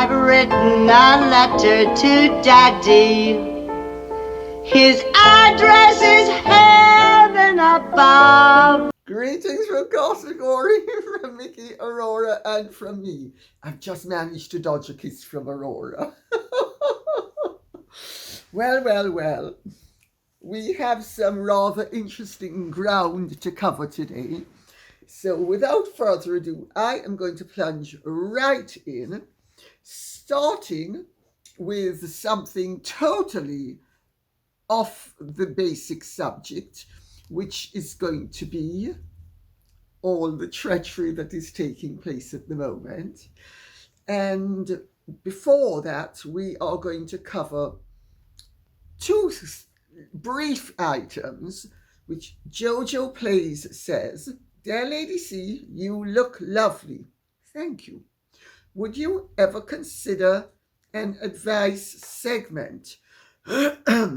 I've written a letter to Daddy. His address is heaven above. Greetings from Category, from Mickey, Aurora, and from me. I've just managed to dodge a kiss from Aurora. Well. We have some rather interesting ground to cover today. So without further ado, I am going to plunge right in, starting with something totally off the basic subject, which is going to be all the treachery that is taking place at the moment. And before that, we are going to cover two brief items, which Jojo Plays says, "Dear Lady C, you look lovely. Thank you. Would you ever consider an advice segment?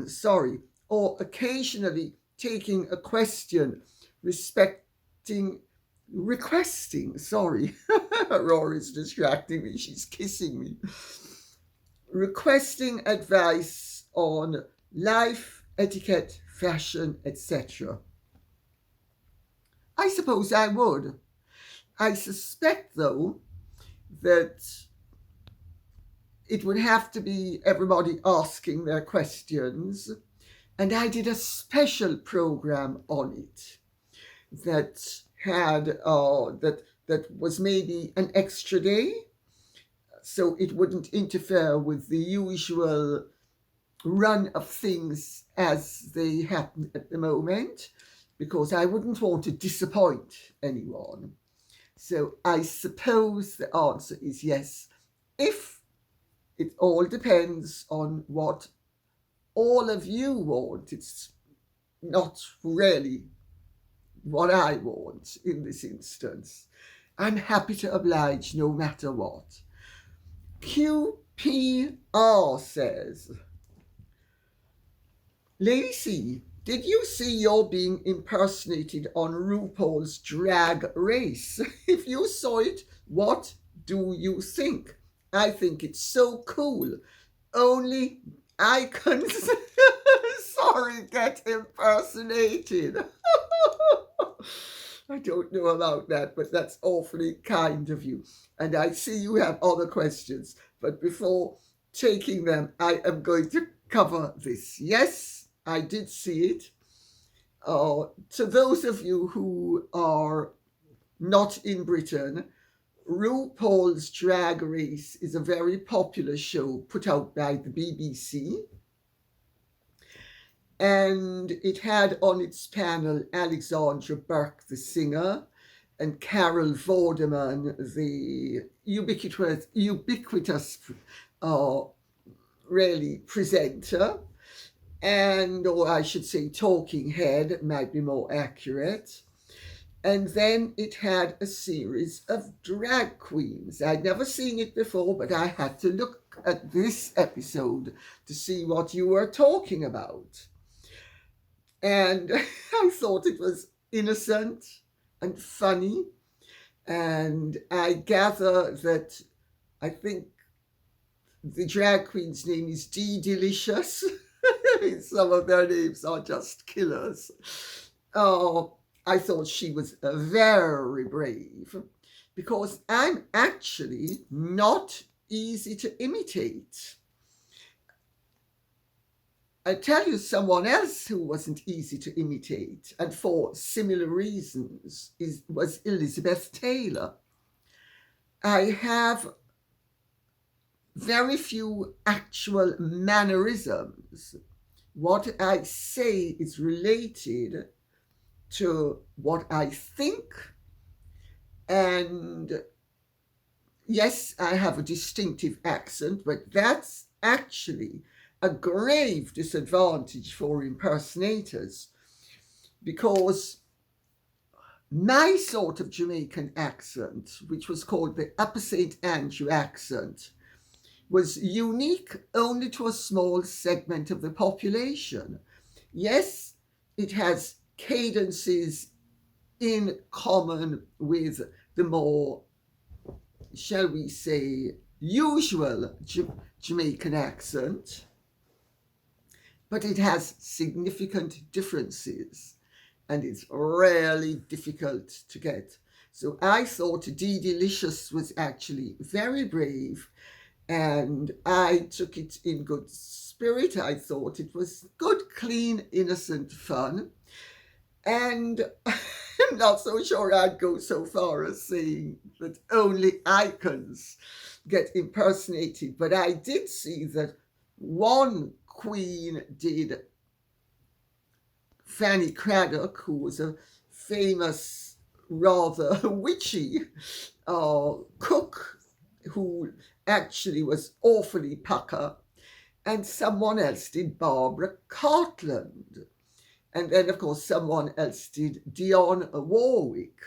Sorry, or occasionally taking a question requesting, sorry, Aurora's distracting me, she's kissing me. Requesting advice on life, etiquette, fashion, etc. I suppose I would. I suspect, though, that it would have to be everybody asking their questions, and I did a special program on it that had that was maybe an extra day, so it wouldn't interfere with the usual run of things as they happen at the moment, because I wouldn't want to disappoint anyone. So I suppose the answer is yes, if it all depends on what all of you want. It's not really what I want in this instance. I'm happy to oblige no matter what. QPR says, "Lady C, did you see you're being impersonated on RuPaul's Drag Race? If you saw it, what do you think? I think it's so cool. Only icons, sorry, get impersonated." I don't know about that, but that's awfully kind of you. And I see you have other questions, but before taking them, I am going to cover this. Yes, I did see it. To those of you who are not in Britain, RuPaul's Drag Race is a very popular show put out by the BBC. And it had on its panel Alexandra Burke, the singer, and Carol Vorderman, the ubiquitous really presenter, and, or I should say talking head, might be more accurate. And then it had a series of drag queens. I'd never seen it before, but I had to look at this episode to see what you were talking about. And I thought it was innocent and funny. And I gather that I think the drag queen's name is DeDeLicious. Some of their names are just killers. I thought she was very brave, because I'm actually not easy to imitate. I tell you, someone else who wasn't easy to imitate, and for similar reasons, was Elizabeth Taylor. I have very few actual mannerisms. What I say is related to what I think, and yes, I have a distinctive accent, but that's actually a grave disadvantage for impersonators, because my sort of Jamaican accent, which was called the Upper St. Andrew accent, was unique only to a small segment of the population. Yes, it has cadences in common with the more, shall we say, usual Jamaican accent, but it has significant differences and it's really difficult to get. So I thought DeDeLicious was actually very brave and I took it in good spirit. I thought it was good, clean, innocent fun. And I'm not so sure I'd go so far as saying that only icons get impersonated, but I did see that one queen did Fanny Craddock, who was a famous, rather witchy cook who actually was awfully pucker, and someone else did Barbara Cartland. And then, of course, someone else did Dionne Warwick.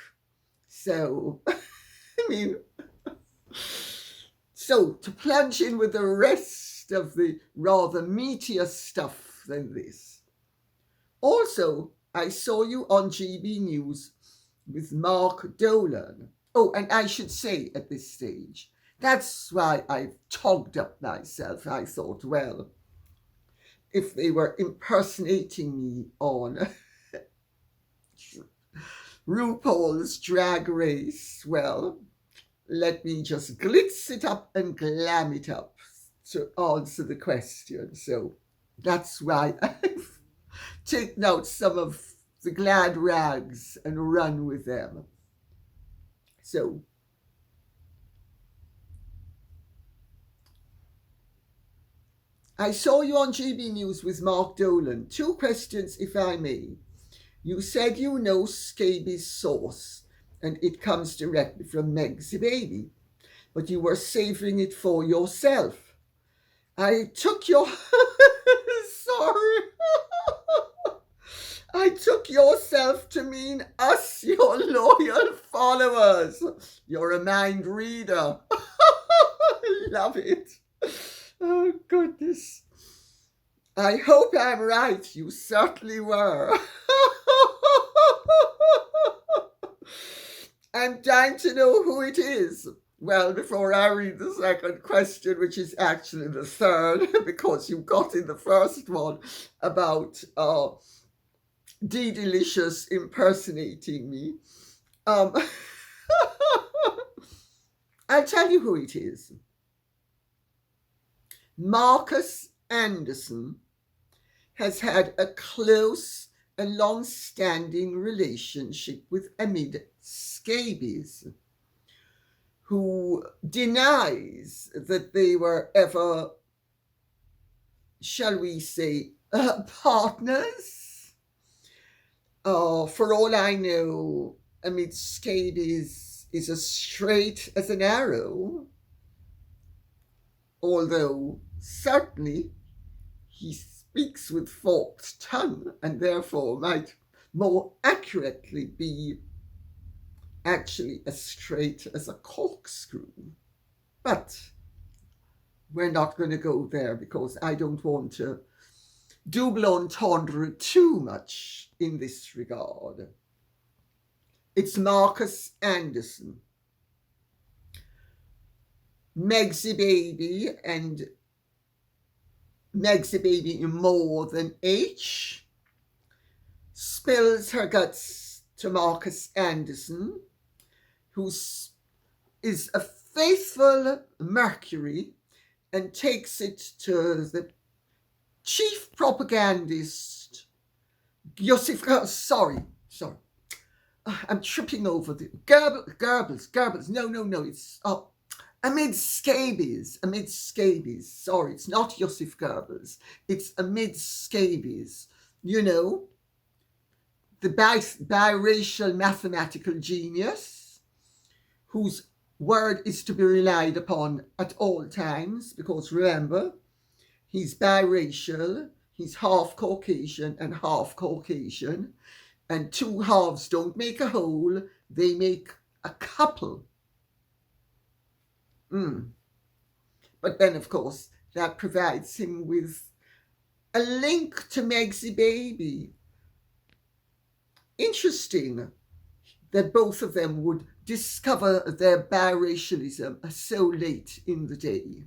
So, I mean, so to plunge in with the rest of the rather meatier stuff than this. Also, I saw you on GB News with Mark Dolan. Oh, and I should say at this stage, that's why I've togged up myself. I thought, well, if they were impersonating me on RuPaul's Drag Race, well, let me just glitz it up and glam it up to answer the question. So that's why I've taken out some of the glad rags and run with them. So I saw you on GB News with Mark Dolan. 2 questions, if I may. You said you know Scabies sauce, and it comes directly from Meg's baby, but you were saving it for yourself. I took your... Sorry. I took yourself to mean us, your loyal followers. You're a mind reader. I love it. Oh, goodness. I hope I'm right. You certainly were. I'm dying to know who it is. Well, before I read the second question, which is actually the third, because you got in the first one about DeDeLicious impersonating me, I'll tell you who it is. Markus Anderson has had a close and long-standing relationship with Amid Scabies, who denies that they were ever, shall we say, partners. For all I know, Amid Scabies is as straight as an arrow, although certainly he speaks with forked tongue and therefore might more accurately be actually as straight as a corkscrew. But we're not going to go there because I don't want to double entendre too much in this regard. It's Markus Anderson. Meg's baby and Meg's baby more than H spills her guts to Markus Anderson, who is a faithful Mercury and takes it to the chief propagandist, sorry, I'm tripping over the Goebbels, no, it's Amid Scabies, sorry, it's not Joseph Goebbels, it's Amid Scabies, you know, the biracial mathematical genius, whose word is to be relied upon at all times, because remember, he's biracial, he's half Caucasian and half Caucasian, and 2 halves don't make a whole, they make a couple. But then, of course, that provides him with a link to Meg's baby. Interesting. that both of them would discover their biracialism so late in the day.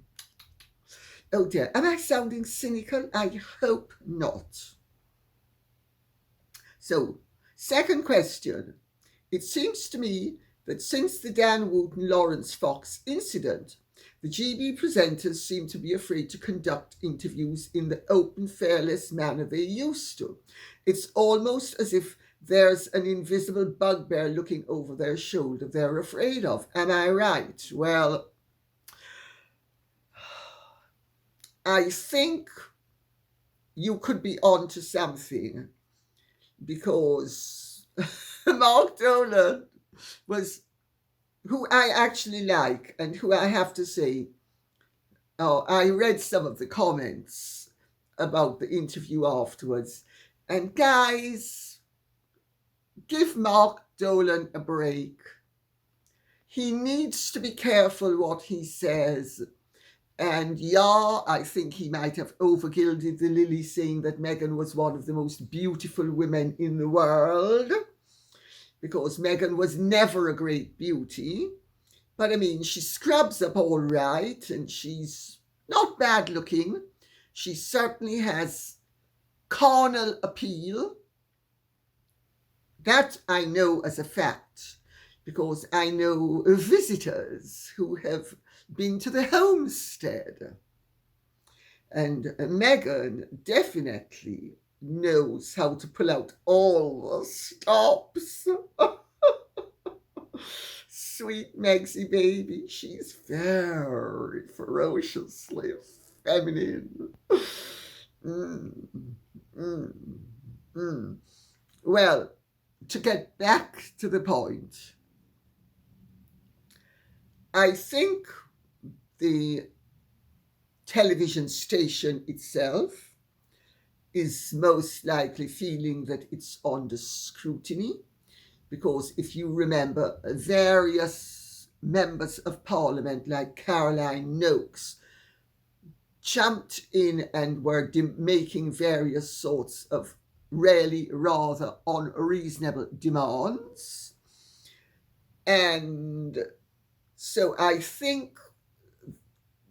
Oh dear, am I sounding cynical? I hope not. So, second question. It seems to me that since the Dan Wootton-Lawrence Fox incident, the GB presenters seem to be afraid to conduct interviews in the open, fearless manner they used to. It's almost as if there's an invisible bugbear looking over their shoulder they're afraid of. Am I right? Well, I think you could be onto something, because Mark Dolan was who I actually like, and who I have to say, I read some of the comments about the interview afterwards, and guys, give Mark Dolan a break. He needs to be careful what he says. And yeah, I think he might have overgilded the lily, saying that Meghan was one of the most beautiful women in the world, because Meghan was never a great beauty. But I mean, she scrubs up all right, and she's not bad looking. She certainly has carnal appeal. That I know as a fact, because I know visitors who have been to the homestead. And Meghan definitely knows how to pull out all the stops. Sweet Megsy baby, she's very ferociously feminine. Well, to get back to the point, I think the television station itself is most likely feeling that it's under scrutiny, because if you remember, various members of parliament like Caroline Noakes jumped in and were making various sorts of really rather unreasonable demands. And so I think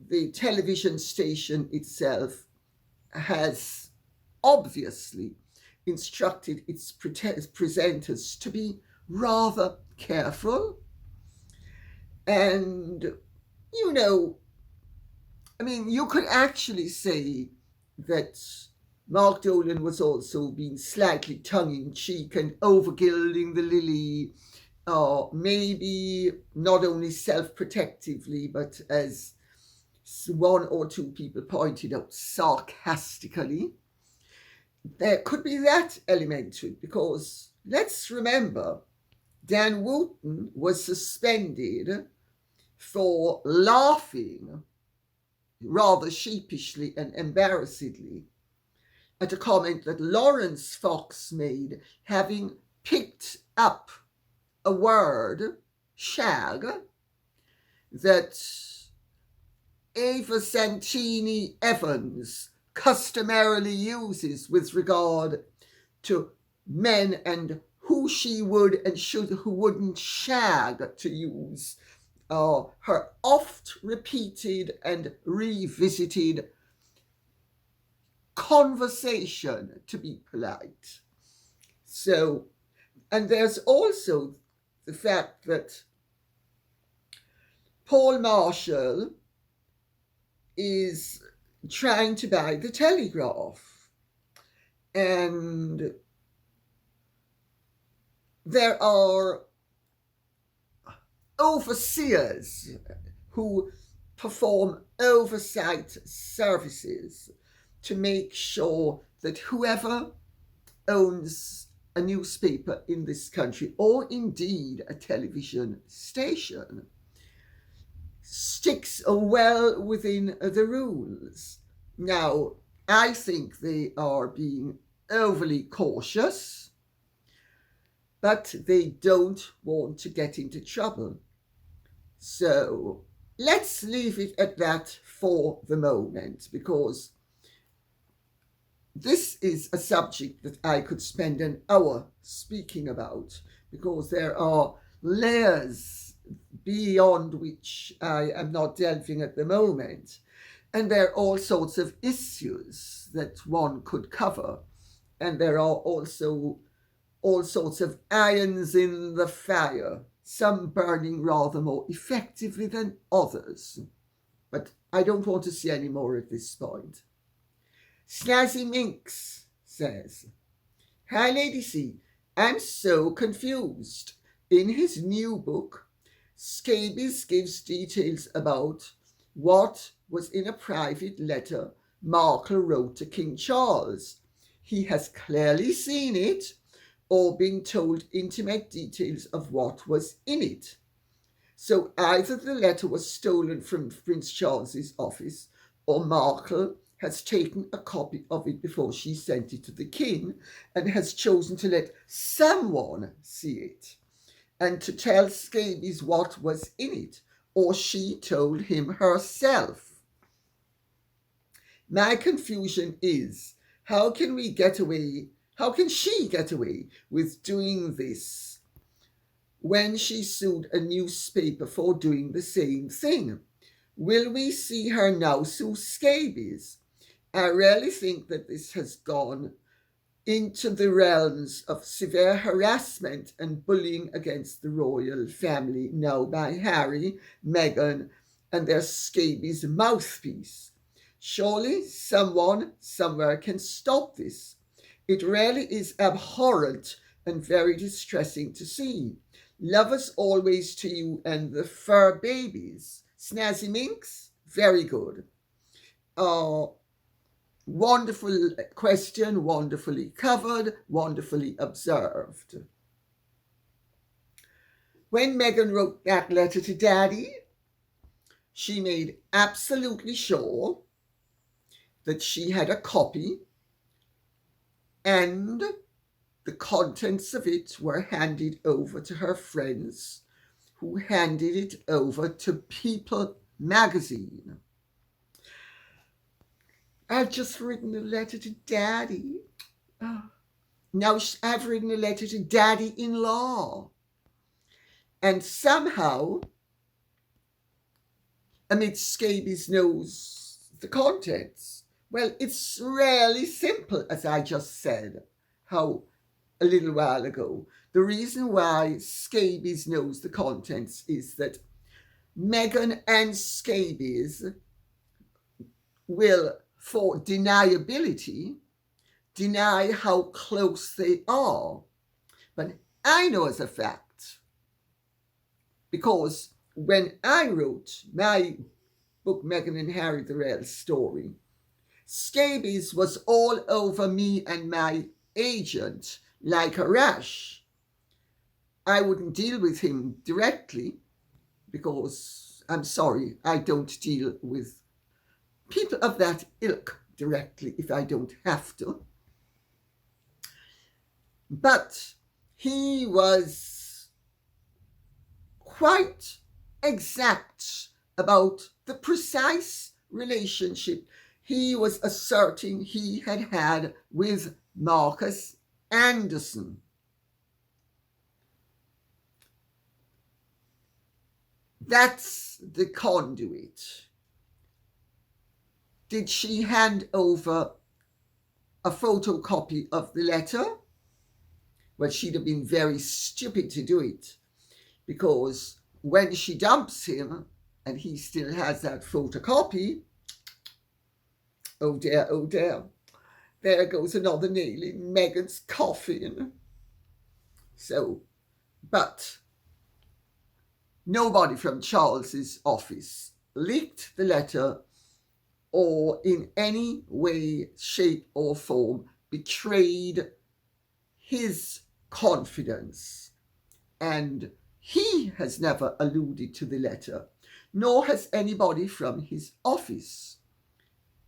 the television station itself has obviously instructed its presenters to be rather careful. And, you know, I mean, you could actually say that Mark Dolan was also being slightly tongue-in-cheek and overgilding the lily, maybe not only self-protectively, but as one or two people pointed out, sarcastically. There could be that element to it, because let's remember, Dan Wootton was suspended for laughing rather sheepishly and embarrassedly at a comment that Lawrence Fox made, having picked up a word, shag, that Ava Santini Evans customarily uses with regard to men, and who she would and who wouldn't shag, to use her oft repeated and revisited conversation, to be polite. So, and there's also the fact that Paul Marshall is trying to buy the Telegraph, and there are overseers who perform oversight services to make sure that whoever owns a newspaper in this country, or indeed a television station, sticks well within the rules. Now, I think they are being overly cautious, but they don't want to get into trouble. So let's leave it at that for the moment, because this is a subject that I could spend an hour speaking about, because there are layers beyond which I am not delving at the moment. And there are all sorts of issues that one could cover. And there are also all sorts of irons in the fire, some burning rather more effectively than others. But I don't want to see any more at this point. Snazzy Minx says, "Hi, Lady C. I'm so confused. In his new book, Scabies gives details about what was in a private letter Markle wrote to King Charles. He has clearly seen it or been told intimate details of what was in it. So either the letter was stolen from Prince Charles's office, or Markle has taken a copy of it before she sent it to the king and has chosen to let someone see it and to tell Scabies what was in it, or she told him herself. My confusion is, how can she get away with doing this when she sued a newspaper for doing the same thing? Will we see her now sue Scabies? I really think that this has gone into the realms of severe harassment and bullying against the royal family now by Harry, Meghan, and their Scabies mouthpiece. Surely someone somewhere can stop this. It really is abhorrent and very distressing to see. Love us always to you and the fur babies." Snazzy Minx, very good. Wonderful question, wonderfully covered, wonderfully observed. When Meghan wrote that letter to Daddy, she made absolutely sure that she had a copy and the contents of it were handed over to her friends, who handed it over to People magazine. "I've just written a letter to Daddy. Now I've written a letter to Daddy-in-law." And somehow, Amid Scabies knows the contents. Well, it's really simple, as I just said a little while ago. The reason why Scabies knows the contents is that Meghan and Scabies will, for deniability, deny how close they are. But I know as a fact, because when I wrote my book, Meghan and Harry, The Real Story, Scabies was all over me and my agent like a rash. I wouldn't deal with him directly because, I'm sorry, I don't deal with people of that ilk directly if I don't have to. But he was quite exact about the precise relationship he was asserting he had with Markus Anderson. That's the conduit. Did she hand over a photocopy of the letter? Well, she'd have been very stupid to do it, because when she dumps him and he still has that photocopy, oh dear, there goes another nail in Meghan's coffin. So, but nobody from Charles's office leaked the letter or in any way, shape or form betrayed his confidence. And he has never alluded to the letter, nor has anybody from his office.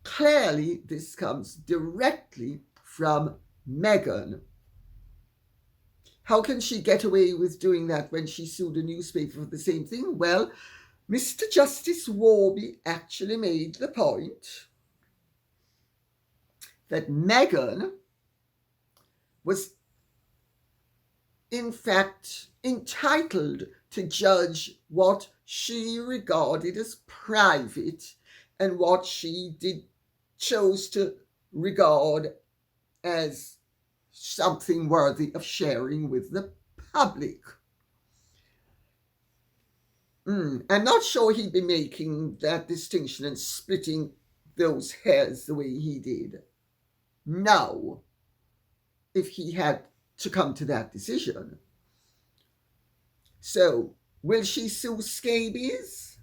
Clearly, this comes directly from Meghan. How can she get away with doing that when she sued a newspaper for the same thing? Well, Mr. Justice Warby actually made the point that Meghan was in fact, entitled to judge what she regarded as private and what she chose to regard as something worthy of sharing with the public. I'm not sure he'd be making that distinction and splitting those hairs the way he did now if he had to come to that decision. So, will she sue Scabies?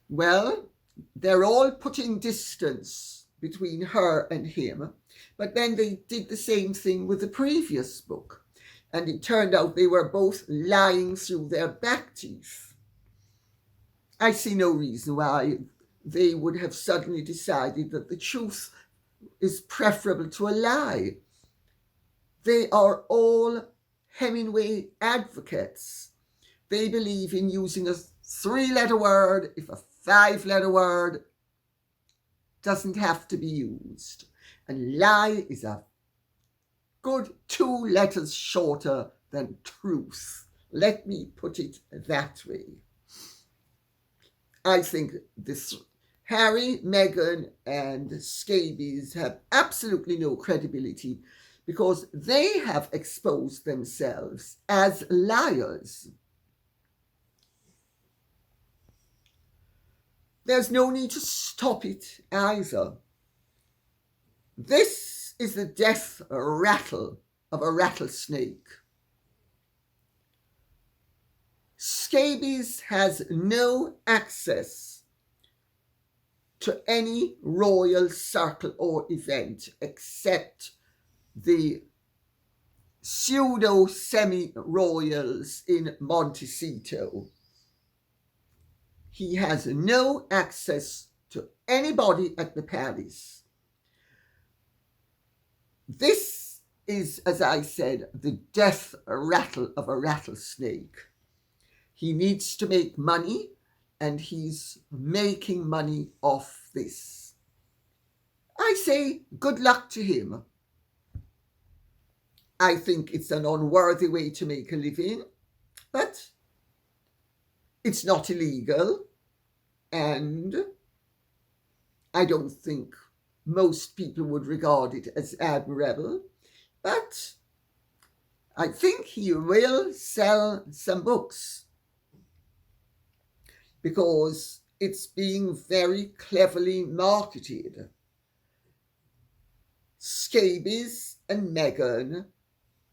Well, they're all putting distance between her and him, but then they did the same thing with the previous book, and it turned out they were both lying through their back teeth. I see no reason why they would have suddenly decided that the truth is preferable to a lie. They are all Hemingway advocates. They believe in using a 3-letter word if a 5-letter word doesn't have to be used. And lie is a good 2 letters shorter than truth. Let me put it that way. I think this Harry, Meghan, and Scabies have absolutely no credibility because they have exposed themselves as liars. There's no need to stop it either. This is the death rattle of a rattlesnake. Scabies has no access to any royal circle or event except the pseudo-semi-royals in Montecito. He has no access to anybody at the palace. This is, as I said, the death rattle of a rattlesnake. He needs to make money, and he's making money off this. I say good luck to him. I think it's an unworthy way to make a living, but it's not illegal, and I don't think most people would regard it as admirable, but I think he will sell some books because it's being very cleverly marketed. Scabies and Meghan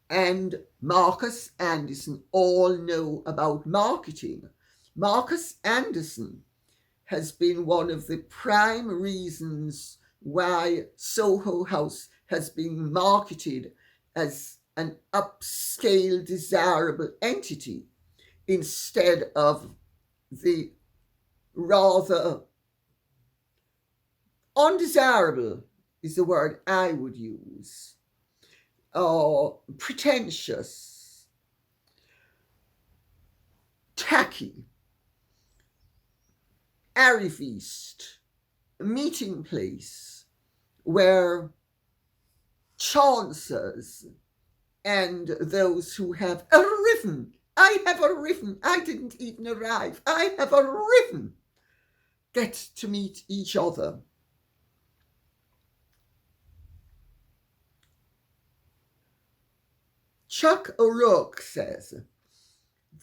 and Markus Anderson all know about marketing. Markus Anderson has been one of the prime reasons why Soho House has been marketed as an upscale, desirable entity instead of the rather undesirable is the word I would use, pretentious, tacky, arriviste meeting place where chancers and those who have arriven, I have arriven, I didn't even arrive, I have arriven, get to meet each other. Chuck O'Rourke says,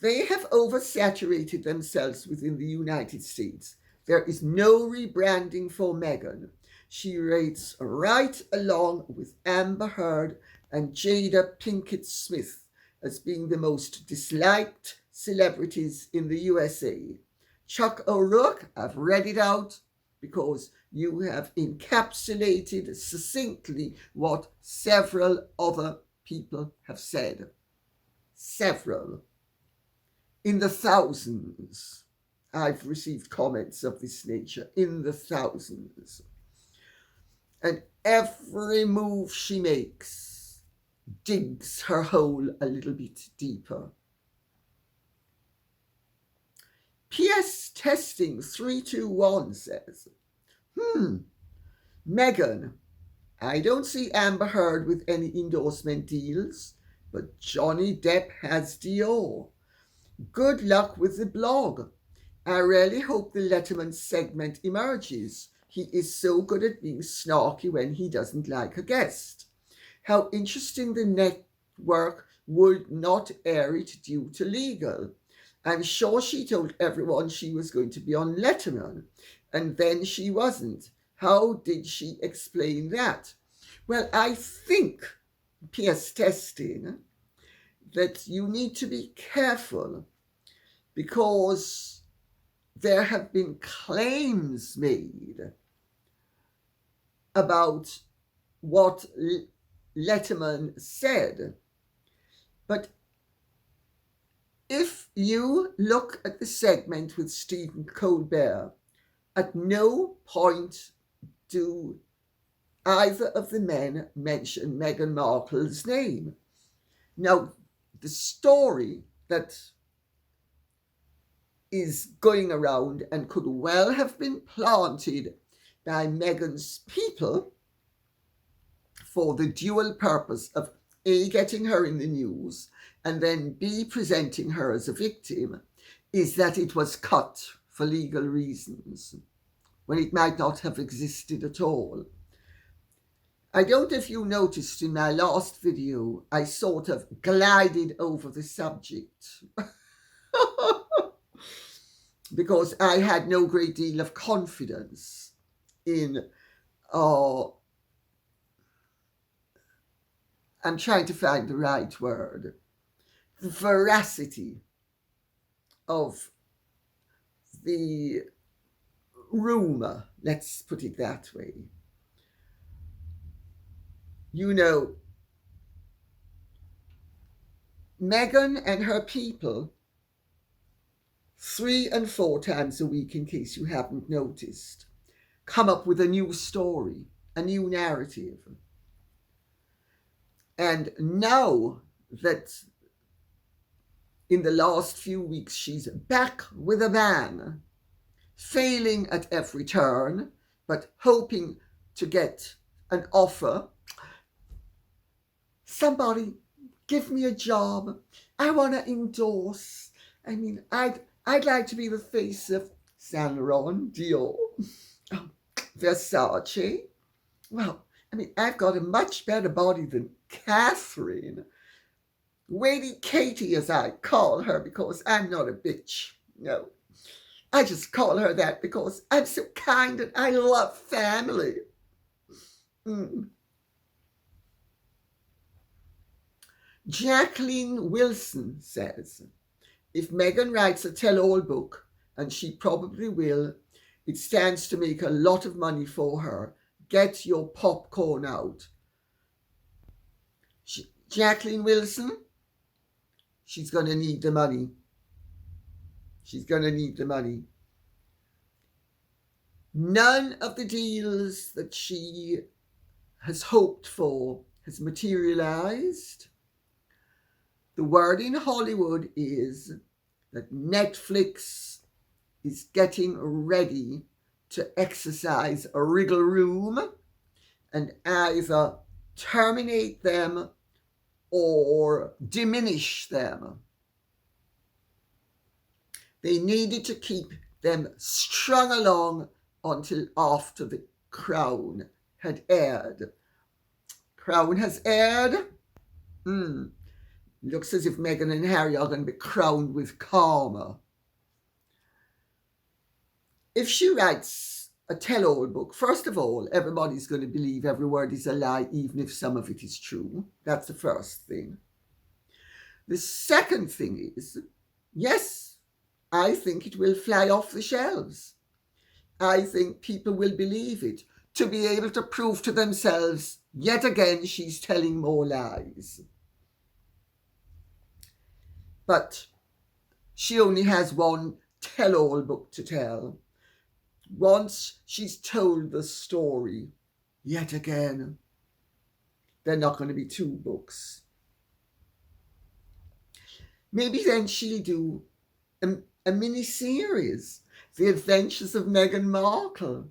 they have oversaturated themselves within the United States. There is no rebranding for Meghan. She rates right along with Amber Heard and Jada Pinkett Smith as being the most disliked celebrities in the USA. Chuck O'Rourke, I've read it out because you have encapsulated succinctly what several other people have said. Several. In the thousands, I've received comments of this nature, in the thousands. And every move she makes digs her hole a little bit deeper. PS Testing 321 says, Meghan, I don't see Amber Heard with any endorsement deals. but Johnny Depp has Dior. Good luck with the blog. I really hope the Letterman segment emerges. He is so good at being snarky when he doesn't like a guest. How interesting the network would not air it due to legal. I'm sure she told everyone she was going to be on Letterman, and then she wasn't. How did she explain that? Well, I think, PS testing, that you need to be careful because there have been claims made about what Letterman said. But if you look at the segment with Stephen Colbert, at no point do either of the men mention Meghan Markle's name. Now, the story that is going around and could well have been planted by Meghan's people for the dual purpose of A, getting her in the news, and then B, presenting her as a victim, is that it was cut for legal reasons, when it might not have existed at all. I don't know if you noticed in my last video, I sort of glided over the subject because I had no great deal of confidence in, I'm trying to find the right word, the veracity of the rumour, let's put it that way. You know, Meghan and her people, 3 and 4 times a week, in case you haven't noticed, come up with a new story, a new narrative. And now that in the last few weeks she's back with a bang, failing at every turn, but hoping to get an offer. Somebody give me a job. I want to endorse. I mean, I'd like to be the face of Saint Laurent, Dior, Versace. Well, I mean, I've got a much better body than Catherine. Lady Katie, as I call her, because I'm not a bitch. No, I just call her that because I'm so kind and I love family. Jacqueline Wilson says, if Meghan writes a tell-all book, and she probably will, it stands to make a lot of money for her. Get your popcorn out. Jacqueline Wilson, she's going to need the money. She's going to need the money. None of the deals that she has hoped for has materialized. The word in Hollywood is that Netflix is getting ready to exercise a wriggle room and either terminate them or diminish them. They needed to keep them strung along until after the Crown had aired. Crown has aired. Looks as if Meghan and Harry are going to be crowned with karma. If she writes a tell-all book, first of all, everybody's going to believe every word is a lie, even if some of it is true. That's the first thing. The second thing is, yes, I think it will fly off the shelves. I think people will believe it, to be able to prove to themselves, yet again, she's telling more lies. But she only has one tell-all book to tell. Once she's told the story, yet again, there are not going to be 2 books. Maybe then she'll do a mini-series, The Adventures of Meghan Markle.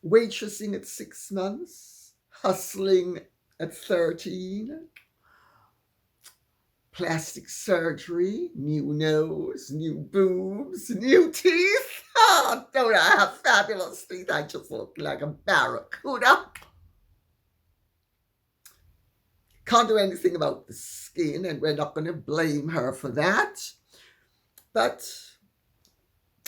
Waitressing at 6 months, hustling at 13. plastic surgery, new nose, new boobs, new teeth. Oh, don't I have fabulous teeth? I just look like a barracuda. Can't do anything about the skin, and we're not going to blame her for that. But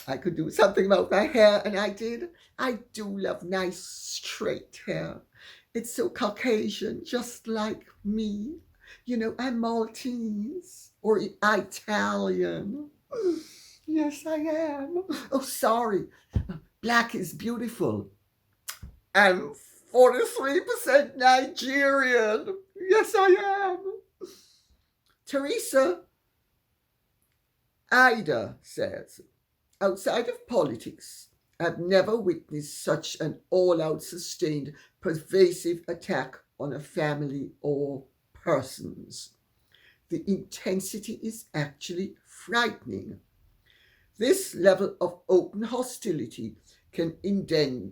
I could do something about my hair, and I did. I do love nice straight hair. It's so Caucasian, just like me. You know, I'm Maltese or Italian. Yes, I am. Oh, sorry. Black is beautiful. I'm 43% Nigerian. Yes, I am. Teresa Ida says, outside of politics, I've never witnessed such an all-out, sustained, pervasive attack on a family or persons. The intensity is actually frightening. This level of open hostility can engender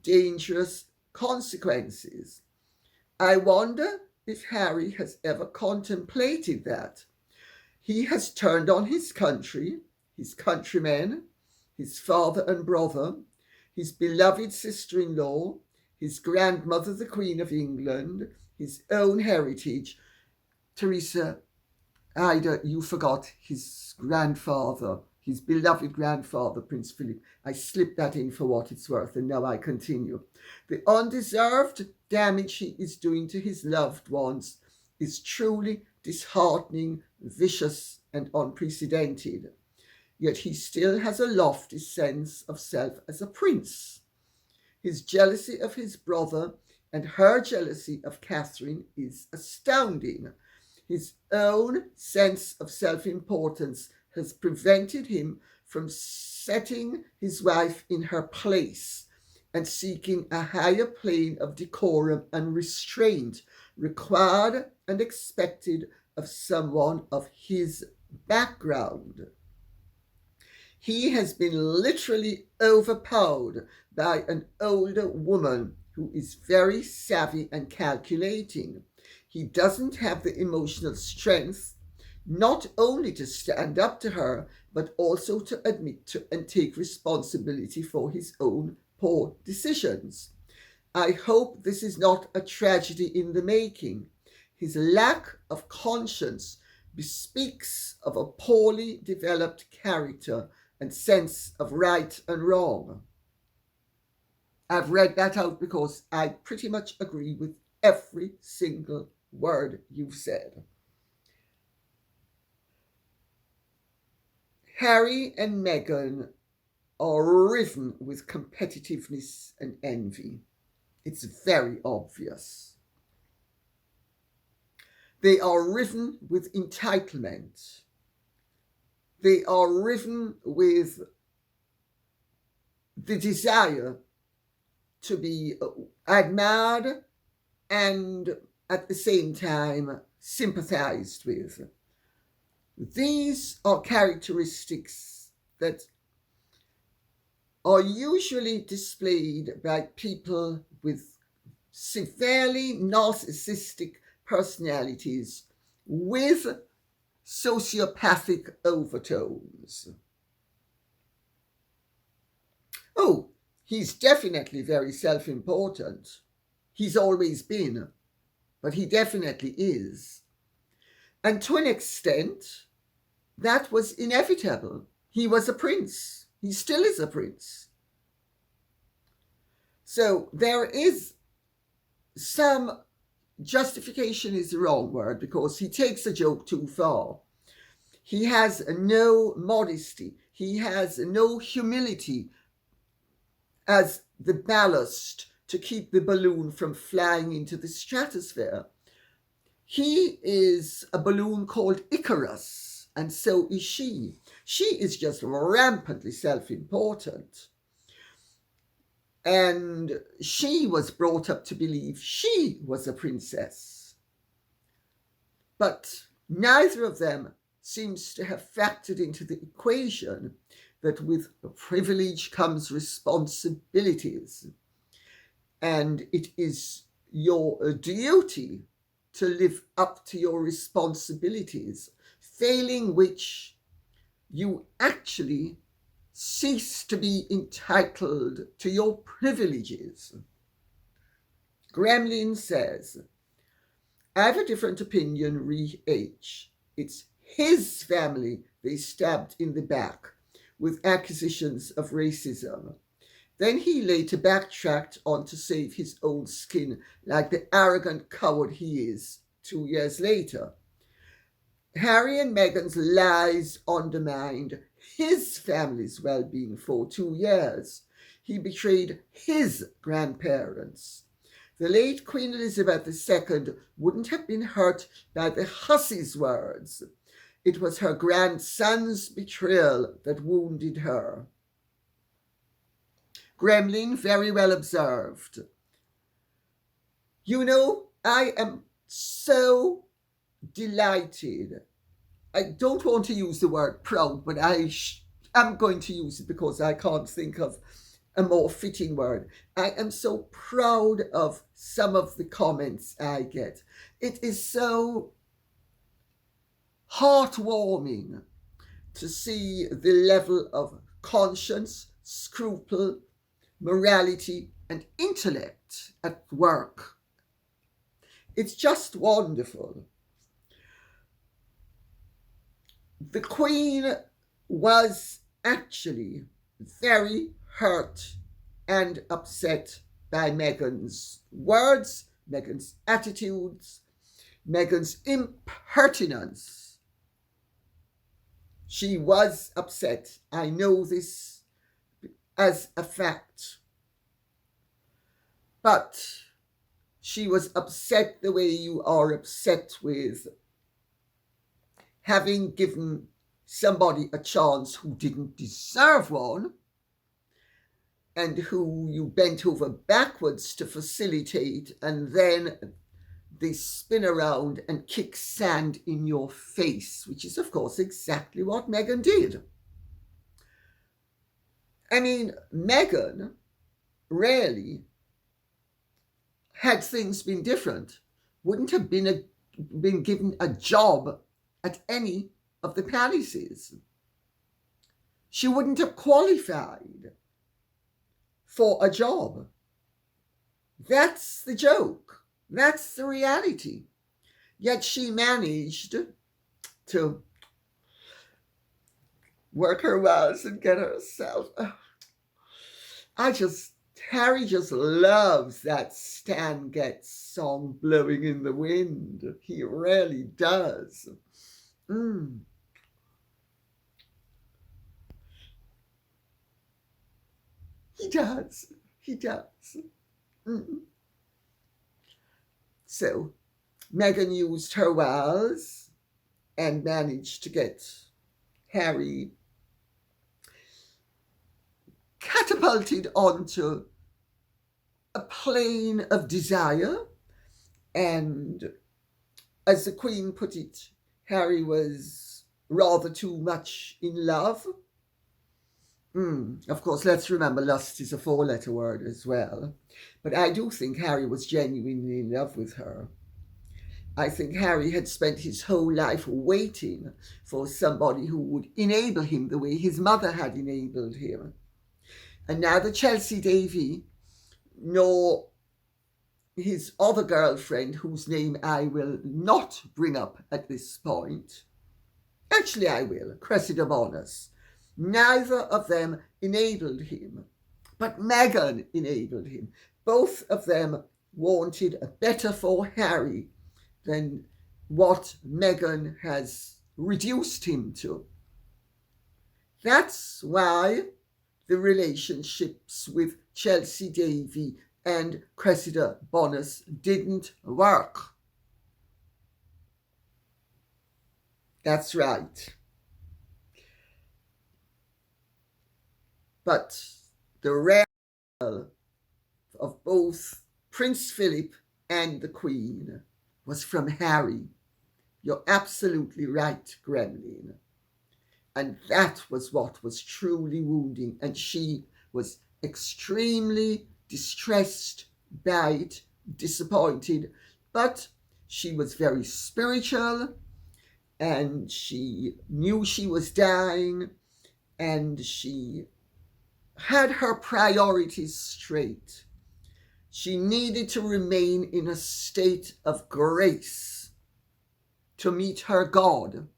dangerous consequences. I wonder if Harry has ever contemplated that. He has turned on his country, his countrymen, his father and brother, his beloved sister-in-law, his grandmother, the Queen of England, his own heritage. Teresa Ida, you forgot his grandfather, his beloved grandfather, Prince Philip. I slipped that in for what it's worth, and now I continue. The undeserved damage he is doing to his loved ones is truly disheartening, vicious, and unprecedented. Yet he still has a lofty sense of self as a prince. His jealousy of his brother and her jealousy of Catherine is astounding. His own sense of self-importance has prevented him from setting his wife in her place and seeking a higher plane of decorum and restraint required and expected of someone of his background. He has been literally overpowered by an older woman who is very savvy and calculating. He doesn't have the emotional strength not only to stand up to her, but also to admit to and take responsibility for his own poor decisions. I hope this is not a tragedy in the making. His lack of conscience bespeaks of a poorly developed character and sense of right and wrong. I've read that out because I pretty much agree with every single word you've said. Harry and Meghan are riven with competitiveness and envy. It's very obvious. They are riven with entitlement. They are riven with the desire to be admired and at the same time sympathized with. These are characteristics that are usually displayed by people with severely narcissistic personalities with sociopathic overtones. Oh, he's definitely very self-important. He's always been, but he definitely is. And to an extent, that was inevitable. He was a prince. He still is a prince. So there is some justification is the wrong word because he takes a joke too far. He has no modesty. He has no humility as the ballast to keep the balloon from flying into the stratosphere. He is a balloon called Icarus, and so is she. She is just rampantly self-important. And she was brought up to believe she was a princess. But neither of them seems to have factored into the equation that with privilege comes responsibilities. And it is your duty to live up to your responsibilities, failing which you actually cease to be entitled to your privileges. Gremlin says, I have a different opinion, re H. It's his family they stabbed in the back with accusations of racism. Then he later backtracked on to save his own skin like the arrogant coward he is 2 years later. Harry and Meghan's lies undermined his family's well-being for 2 years. He betrayed his grandparents. The late Queen Elizabeth II wouldn't have been hurt by the hussy's words. It was her grandson's betrayal that wounded her. Gremlin, very well observed. You know, I am so delighted. I don't want to use the word proud, but I'm going to use it because I can't think of a more fitting word. I am so proud of some of the comments I get. It is so heartwarming to see the level of conscience, scruple, morality, and intellect at work. It's just wonderful. The Queen was actually very hurt and upset by Meghan's words, Meghan's attitudes, Meghan's impertinence. She was upset. I know this as a fact. But she was upset the way you are upset with having given somebody a chance who didn't deserve one and who you bent over backwards to facilitate, and then they spin around and kick sand in your face, which is, of course, exactly what Meghan did. I mean, Meghan rarely, had things been different, wouldn't have been given a job at any of the palaces. She wouldn't have qualified for a job. That's the joke. That's the reality. Yet she managed to work her wells and get herself. Harry just loves that Stan Getz song, Blowing in the Wind. He really does. He does. He does. So, Meghan used her wiles and managed to get Harry catapulted onto a plane of desire, and as the Queen put it, Harry was rather too much in love. Of course, let's remember lust is a 4-letter word as well. But I do think Harry was genuinely in love with her. I think Harry had spent his whole life waiting for somebody who would enable him the way his mother had enabled him. And neither Chelsea Davy nor his other girlfriend, whose name I will not bring up at this point, actually I will, Cressida Bonus, neither of them enabled him, but Meghan enabled him. Both of them wanted a better for Harry than what Meghan has reduced him to. That's why the relationships with Chelsea Davy and Cressida Bonus didn't work. That's right. But the rare of both Prince Philip and the Queen was from Harry. You're absolutely right, Gremlin. And that was what was truly wounding, and she was extremely distressed by it, disappointed, but She was very spiritual, and she knew she was dying, and she had her priorities straight. She needed to remain in a state of grace to meet her God.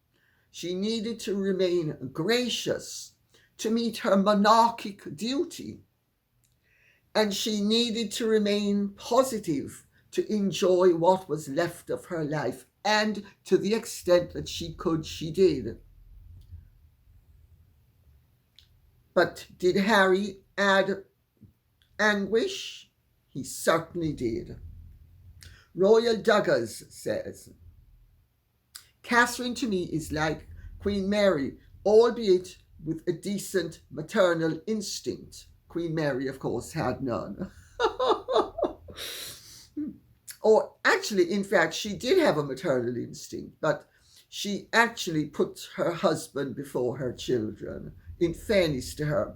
She needed to remain gracious to meet her monarchic duty. And she needed to remain positive to enjoy what was left of her life. And to the extent that she could, she did. But did Harry add anguish? He certainly did. Royal Douglas says, Catherine to me is like Queen Mary, albeit with a decent maternal instinct. Queen Mary, of course, had none. Or actually, in fact, she did have a maternal instinct, but she actually put her husband before her children, in fairness to her,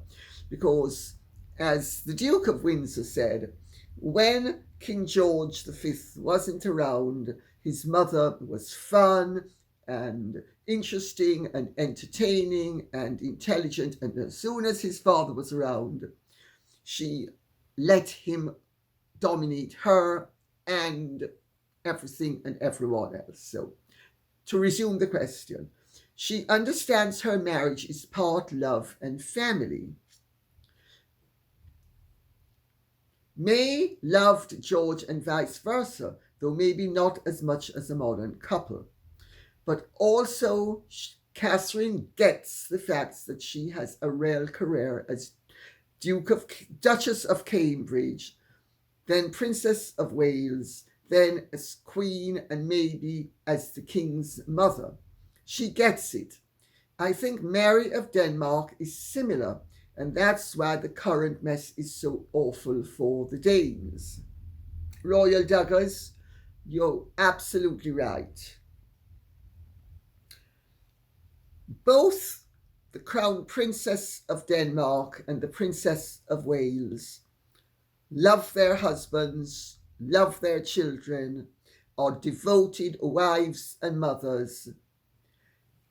because, as the Duke of Windsor said, when King George V wasn't around, his mother was fun and interesting and entertaining and intelligent, and as soon as his father was around, she let him dominate her and everything and everyone else. So, to resume the question, she understands her marriage is part love and family. May loved George and vice versa, though maybe not as much as a modern couple. But also, Catherine gets the facts that she has a real career as Duchess of Cambridge, then Princess of Wales, then as Queen, and maybe as the King's mother. She gets it. I think Mary of Denmark is similar, and that's why the current mess is so awful for the Danes. Royal Douglas, you're absolutely right. Both the Crown Princess of Denmark and the Princess of Wales love their husbands, love their children, are devoted wives and mothers,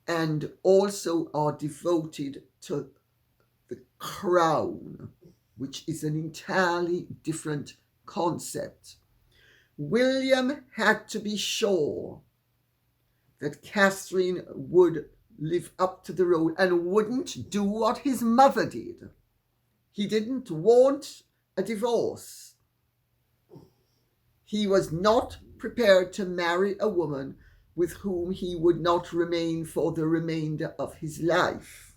and also are devoted to the crown, which is an entirely different concept. William had to be sure that Catherine would live up to the role and wouldn't do what his mother did. He didn't want a divorce. He was not prepared to marry a woman with whom he would not remain for the remainder of his life.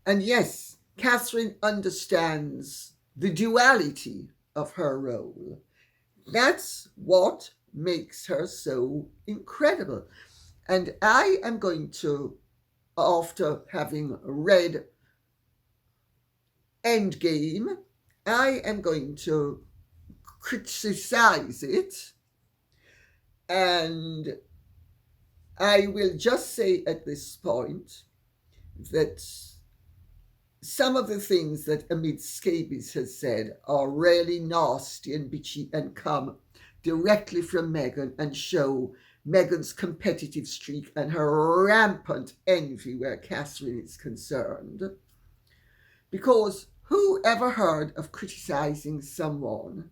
And yes, Catherine understands the duality of her role. That's what makes her so incredible. And I am going to, after having read Endgame, I am going to criticize it, and I will just say at this point that some of the things that Amid Scabies has said are really nasty and bitchy and come directly from Meghan and show Meghan's competitive streak and her rampant envy where Catherine is concerned. Because who ever heard of criticizing someone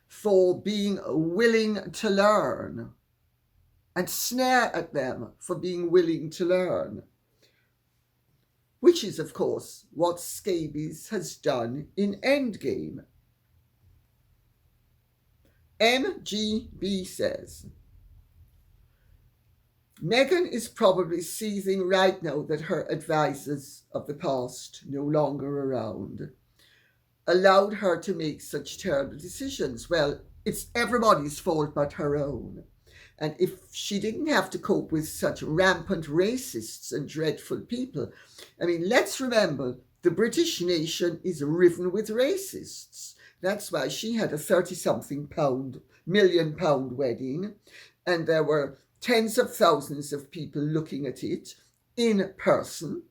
for being willing to learn and snare at them for being willing to learn? Which is, of course, what Scabies has done in Endgame. MGB says, Meghan is probably seething right now that her advisors of the past, no longer around, allowed her to make such terrible decisions. Well, it's everybody's fault but her own. And if she didn't have to cope with such rampant racists and dreadful people, I mean, let's remember, the British nation is riven with racists. That's why she had a 30-something million pound wedding, and there were tens of thousands of people looking at it in person.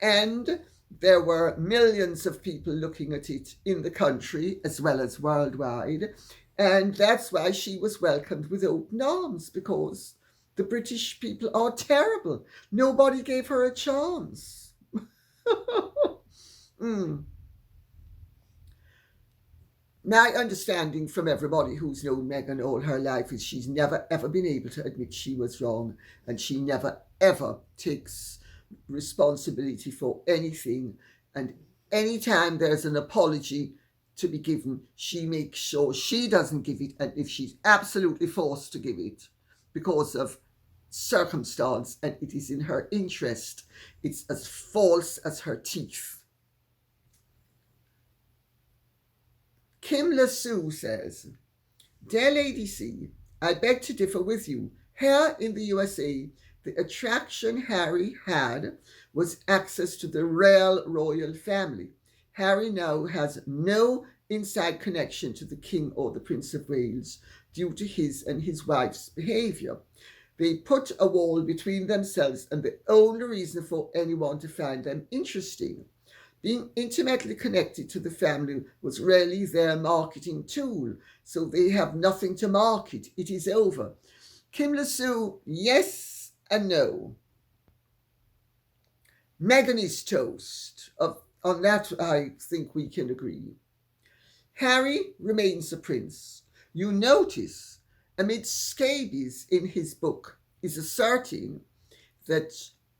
And there were millions of people looking at it in the country as well as worldwide. And that's why she was welcomed with open arms, because the British people are terrible. Nobody gave her a chance. My understanding from everybody who's known Meghan all her life is she's never ever been able to admit she was wrong, and she never ever takes responsibility for anything. And anytime there's an apology to be given, she makes sure she doesn't give it, and if she's absolutely forced to give it because of circumstance and it is in her interest, it's as false as her teeth. Kim LaSue says, Dear Lady C, I beg to differ with you. Here in the USA, the attraction Harry had was access to the real royal family. Harry now has no inside connection to the King or the Prince of Wales due to his and his wife's behaviour. They put a wall between themselves, and the only reason for anyone to find them interesting. Being intimately connected to the family was really their marketing tool, so they have nothing to market. It is over. Kim LaSue, yes and no. Meghan is toast. On that, I think we can agree. Harry remains a prince. You notice, Amid Scabies in his book is asserting that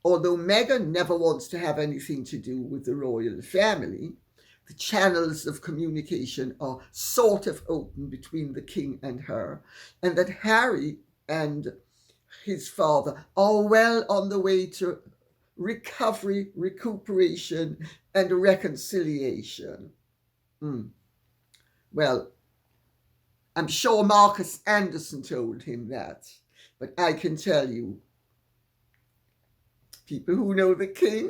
although Meghan never wants to have anything to do with the royal family, the channels of communication are sort of open between the king and her, and that Harry and his father are well on the way to recovery, recuperation, and reconciliation. Well, I'm sure Markus Anderson told him that, but I can tell you, people who know the king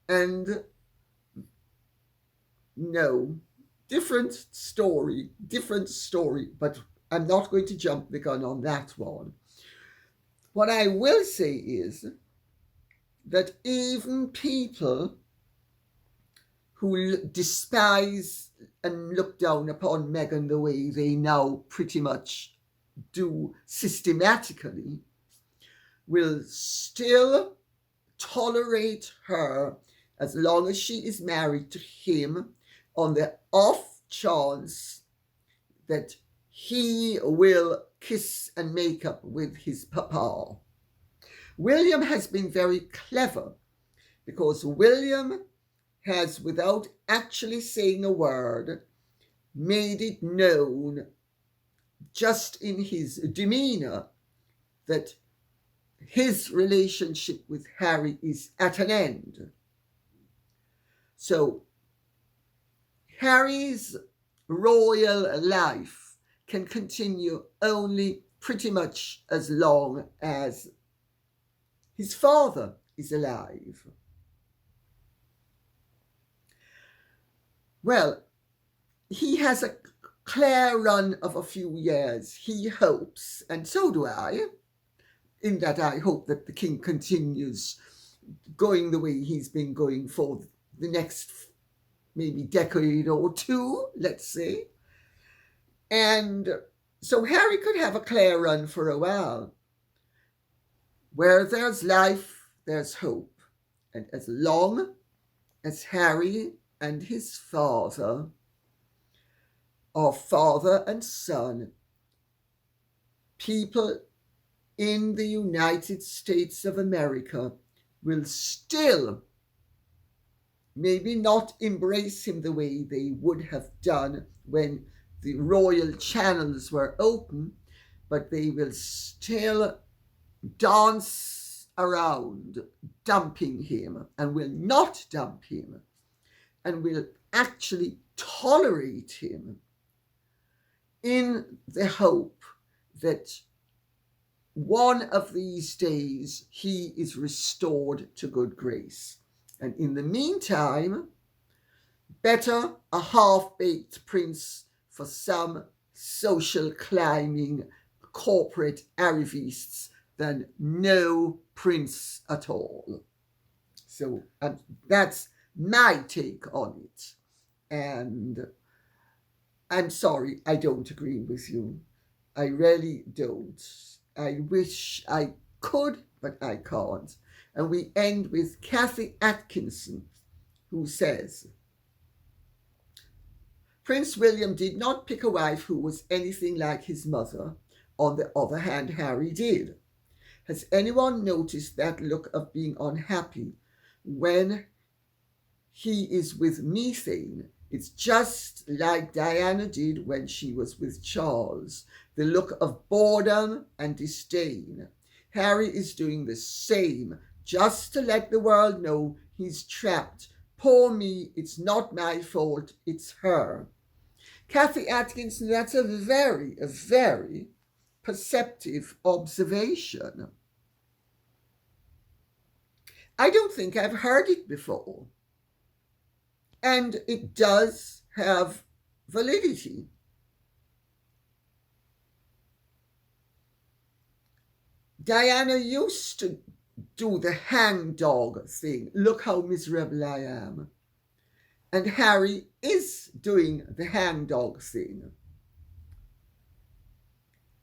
and no, different story, but I'm not going to jump the gun on that one. What I will say is that even people who despise and look down upon Meghan the way they now pretty much do systematically will still tolerate her as long as she is married to him, on the off chance that he will kiss and make up with his papa. William has been very clever, because William has, without actually saying a word, made it known just in his demeanour that his relationship with Harry is at an end. So Harry's royal life can continue only pretty much as long as his father is alive. Well, he has a clear run of a few years, he hopes, and so do I, in that I hope that the king continues going the way he's been going for the next maybe decade or two, let's say. And so Harry could have a clear run for a while. Where there's life, there's hope. And as long as Harry and his father are father and son, people in the United States of America will still maybe not embrace him the way they would have done when the royal channels were open, but they will still dance around dumping him, and will not dump him, and will actually tolerate him in the hope that one of these days he is restored to good grace. And in the meantime, better a half-baked prince for some social climbing corporate arrivists than no prince at all. So that's my take on it. And I'm sorry, I don't agree with you. I really don't. I wish I could, but I can't. And we end with Kathy Atkinson, who says, Prince William did not pick a wife who was anything like his mother. On the other hand, Harry did. Has anyone noticed that look of being unhappy when he is with Methane? It's just like Diana did when she was with Charles. The look of boredom and disdain. Harry is doing the same, just to let the world know he's trapped. Poor me, it's not my fault, it's her. Kathy Atkinson, that's a very perceptive observation. I don't think I've heard it before. And it does have validity. Diana used to do the hangdog thing. Look how miserable I am. And Harry is doing the hangdog thing.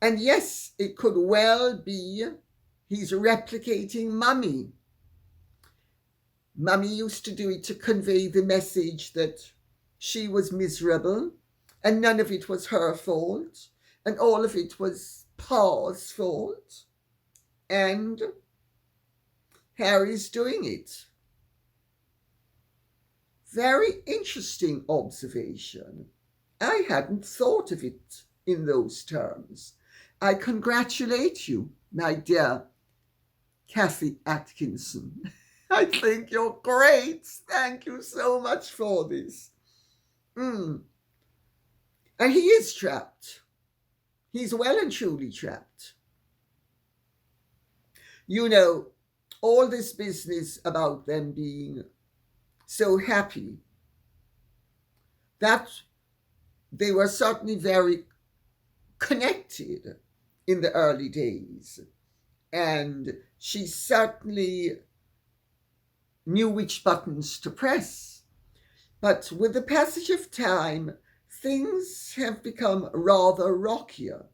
And yes, it could well be he's replicating Mummy. Mummy used to do it to convey the message that she was miserable and none of it was her fault and all of it was Pa's fault. And Harry's doing it. Very interesting observation. I hadn't thought of it in those terms. I congratulate you, my dear Kathy Atkinson. I think you're great. Thank you so much for this. And he is trapped. He's well and truly trapped. You know, all this business about them being so happy, that they were certainly very connected in the early days. And she certainly knew which buttons to press. But with the passage of time, things have become rather rockier.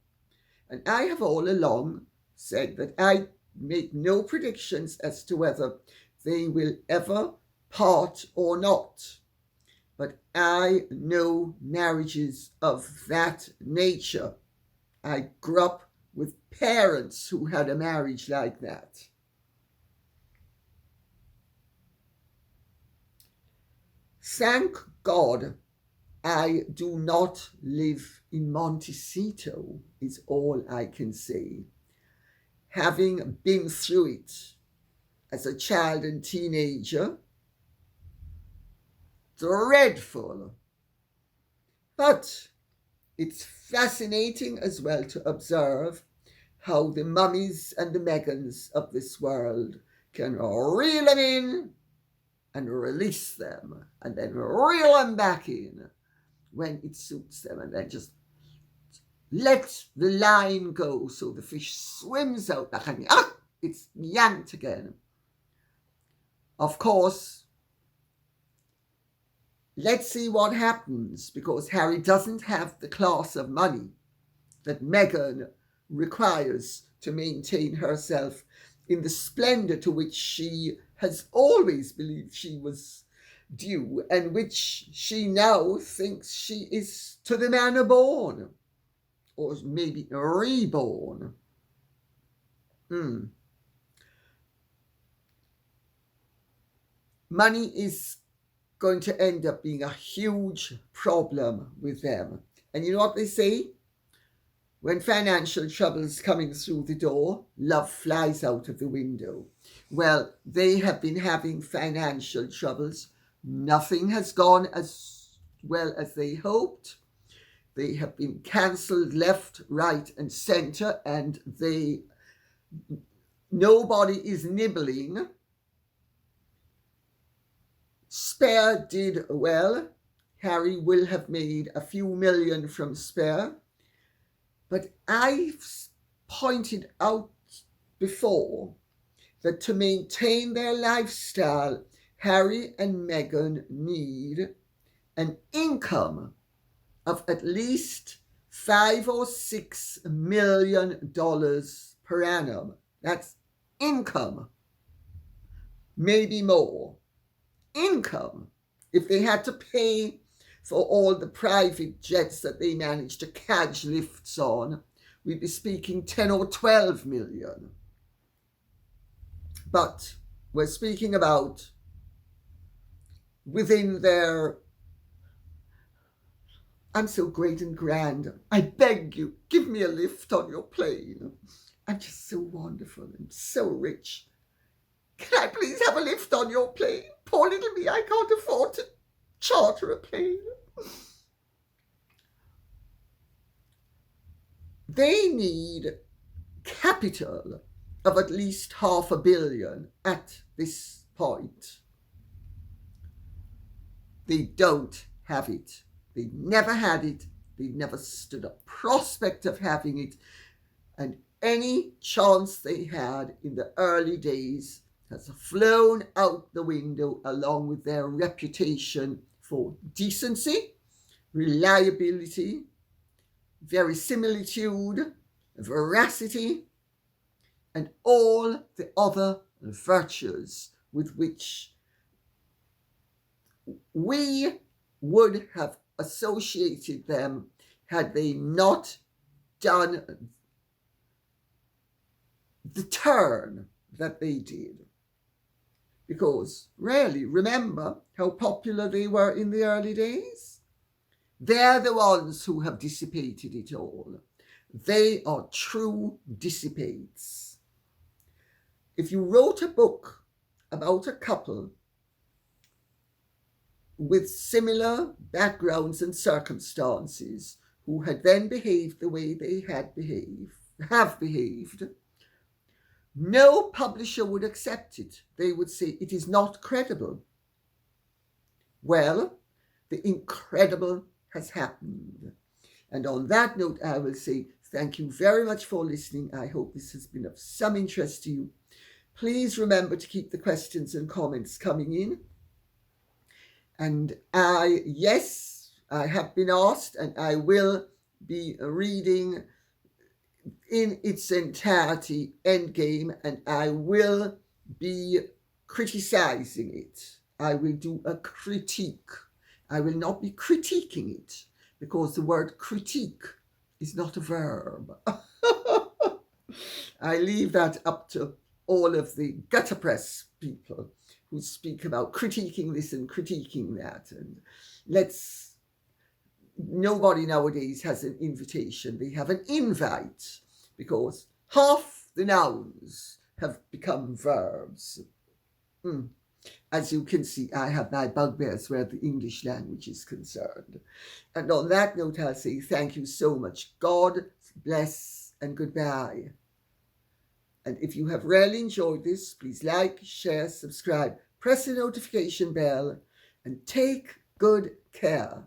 And I have all along said that I make no predictions as to whether they will ever part or not. But I know marriages of that nature. I grew up with parents who had a marriage like that. Thank God I do not live in Montecito, is all I can say. Having been through it as a child and teenager, dreadful. But it's fascinating as well to observe how the Mummies and the Meghans of this world can reel them in and release them, and then reel them back in when it suits them, and then just let the line go so the fish swims out back and it's yanked again. Of course, let's see what happens, because Harry doesn't have the class of money that Meghan requires to maintain herself in the splendor to which she has always believed she was due, and which she now thinks she is to the manner born, or maybe reborn. Money is going to end up being a huge problem with them. And you know what they say? When financial trouble's coming through the door, love flies out of the window. Well, they have been having financial troubles. Nothing has gone as well as they hoped. They have been cancelled left, right, and centre, and nobody is nibbling. Spare did well. Harry will have made a few million from Spare. But I've pointed out before that to maintain their lifestyle, Harry and Meghan need an income of at least $5 or $6 million per annum. That's income. Maybe more. Income. If they had to pay for all the private jets that they managed to catch lifts on, we'd be speaking 10 or 12 million. But we're speaking about within their, I'm so great and grand, I beg you, give me a lift on your plane. I'm just so wonderful and so rich. Can I please have a lift on your plane? Poor little me, I can't afford to charter a plane. They need capital of at least $500 million at this point. They don't have it. They never had it. They never stood a prospect of having it. And any chance they had in the early days has flown out the window along with their reputation for decency, reliability, verisimilitude, veracity, and all the other virtues with which we would have associated them had they not done the turn that they did. Because really, remember how popular they were in the early days? They're the ones who have dissipated it all. They are true dissipates. If you wrote a book about a couple with similar backgrounds and circumstances who had then behaved the way they have behaved, no publisher would accept it. They would say it is not credible. Well, the incredible has happened. And on that note, I will say thank you very much for listening. I hope this has been of some interest to you. Please remember to keep the questions and comments coming in. And I have been asked, and I will be reading in its entirety Endgame, and I will be criticizing it. I will do a critique. I will not be critiquing it, because the word critique is not a verb. I leave that up to all of the gutter press people who speak about critiquing this and critiquing that. And nobody nowadays has an invitation. They have an invite, because half the nouns have become verbs. As you can see, I have my bugbears where the English language is concerned. And on that note, I'll say thank you so much. God bless and goodbye. And if you have really enjoyed this, please like, share, subscribe, press the notification bell, and take good care.